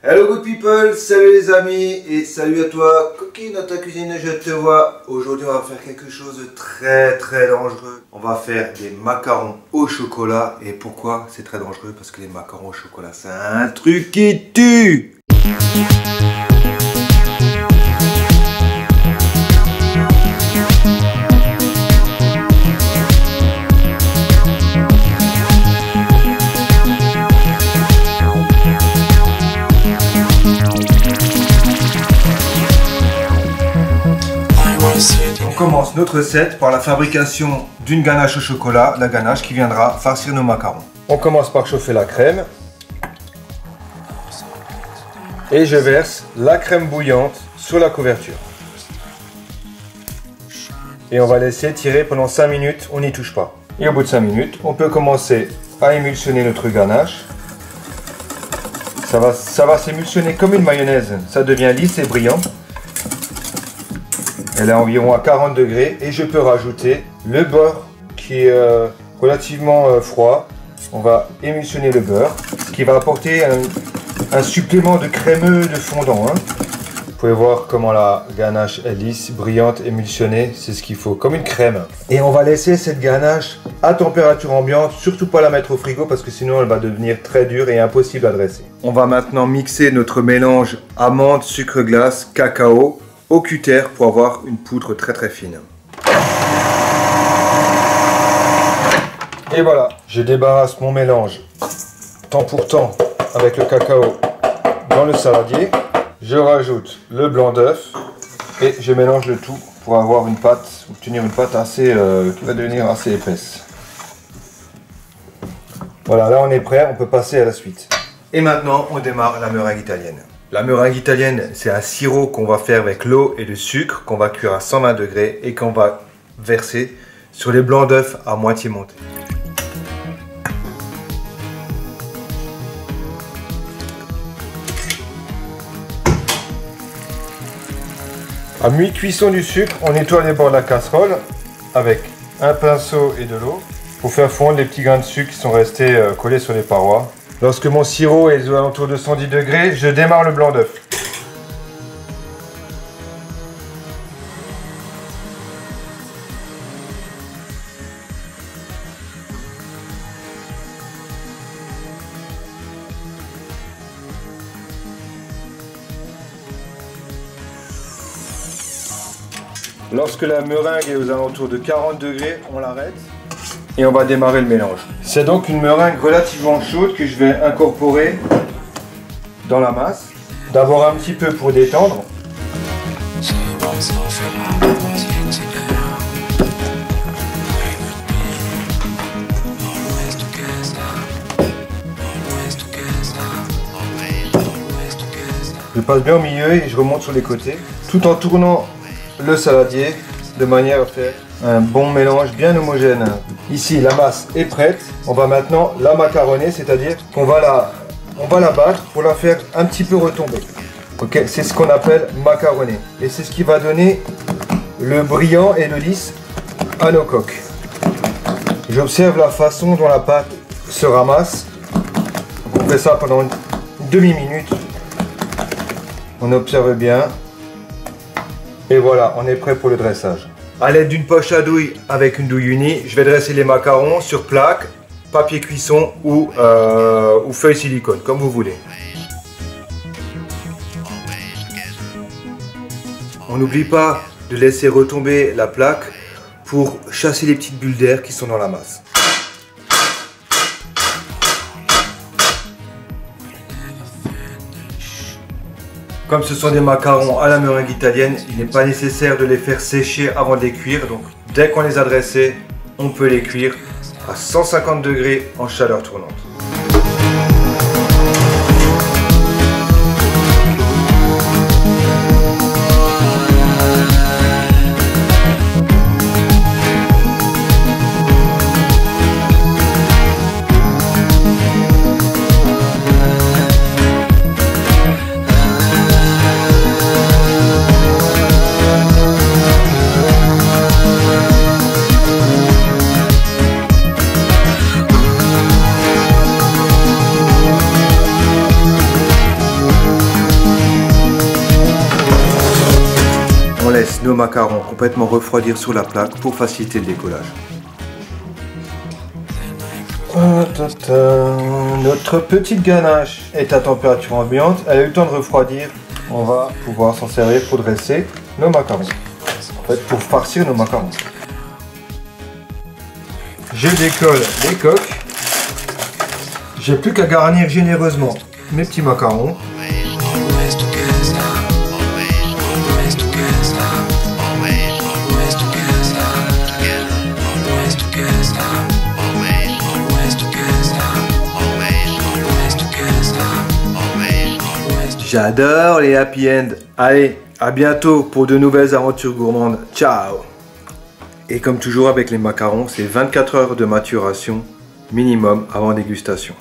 Hello good people, salut les amis et salut à toi, Coquine dans ta cuisine, je te vois. Aujourd'hui on va faire quelque chose de très dangereux. On va faire des macarons au chocolat. Et pourquoi c'est très dangereux? Parce que les macarons au chocolat c'est un truc qui tue. On commence notre recette par la fabrication d'une ganache au chocolat, la ganache qui viendra farcir nos macarons. On commence par chauffer la crème et je verse la crème bouillante sur la couverture. Et on va laisser tirer pendant 5 minutes, on n'y touche pas. Et au bout de 5 minutes, on peut commencer à émulsionner notre ganache. Ça va s'émulsionner comme une mayonnaise, ça devient lisse et brillant. Elle est environ à 40 degrés et je peux rajouter le beurre qui est relativement froid. On va émulsionner le beurre, ce qui va apporter un supplément de crémeux, de fondant. Vous pouvez voir comment la ganache est lisse, brillante, émulsionnée, c'est ce qu'il faut, comme une crème. Et on va laisser cette ganache à température ambiante, surtout pas la mettre au frigo parce que sinon elle va devenir très dure et impossible à dresser. On va maintenant mixer notre mélange amande, sucre glace, cacao au cutter pour avoir une poudre très fine. Et voilà, je débarrasse mon mélange temps pour temps avec le cacao dans le saladier. Je rajoute le blanc d'œuf et je mélange le tout pour avoir une pâte, obtenir une pâte assez, qui va devenir assez épaisse. Voilà, là on est prêt, on peut passer à la suite. Et maintenant on démarre la meringue italienne. La meringue italienne, c'est un sirop qu'on va faire avec l'eau et le sucre, qu'on va cuire à 120 degrés et qu'on va verser sur les blancs d'œufs à moitié montés. À mi-cuisson du sucre, on nettoie les bords de la casserole avec un pinceau et de l'eau pour faire fondre les petits grains de sucre qui sont restés collés sur les parois. Lorsque mon sirop est aux alentours de 110 degrés, je démarre le blanc d'œuf. Lorsque la meringue est aux alentours de 40 degrés, on l'arrête. Et on va démarrer le mélange. C'est donc une meringue relativement chaude que je vais incorporer dans la masse. D'abord un petit peu pour détendre. Je passe bien au milieu et je remonte sur les côtés, tout en tournant le saladier de manière à faire un bon mélange bien homogène. Ici la masse est prête, on va maintenant la macaronner, c'est-à-dire qu'on va la battre pour la faire un petit peu retomber. Ok, c'est ce qu'on appelle macaronner et c'est ce qui va donner le brillant et le lisse à nos coques. J'observe la façon dont la pâte se ramasse. On fait ça pendant une demi-minute. On observe bien et voilà, on est prêt pour le dressage. A l'aide d'une poche à douille avec une douille unie, je vais dresser les macarons sur plaque, papier cuisson ou feuille silicone, comme vous voulez. On n'oublie pas de laisser retomber la plaque pour chasser les petites bulles d'air qui sont dans la masse. Comme ce sont des macarons à la meringue italienne, il n'est pas nécessaire de les faire sécher avant de les cuire. Donc dès qu'on les a dressés, on peut les cuire à 150 degrés en chaleur tournante. laisse nos macarons complètement refroidir sur la plaque pour faciliter le décollage. Notre petite ganache est à température ambiante, elle a eu le temps de refroidir. On va pouvoir s'en servir pour dresser nos macarons. En fait, pour farcir nos macarons. Je décolle les coques. J'ai plus qu'à garnir généreusement mes petits macarons. J'adore les happy end. Allez, à bientôt pour de nouvelles aventures gourmandes. Ciao! Et comme toujours avec les macarons, c'est 24 heures de maturation minimum avant dégustation.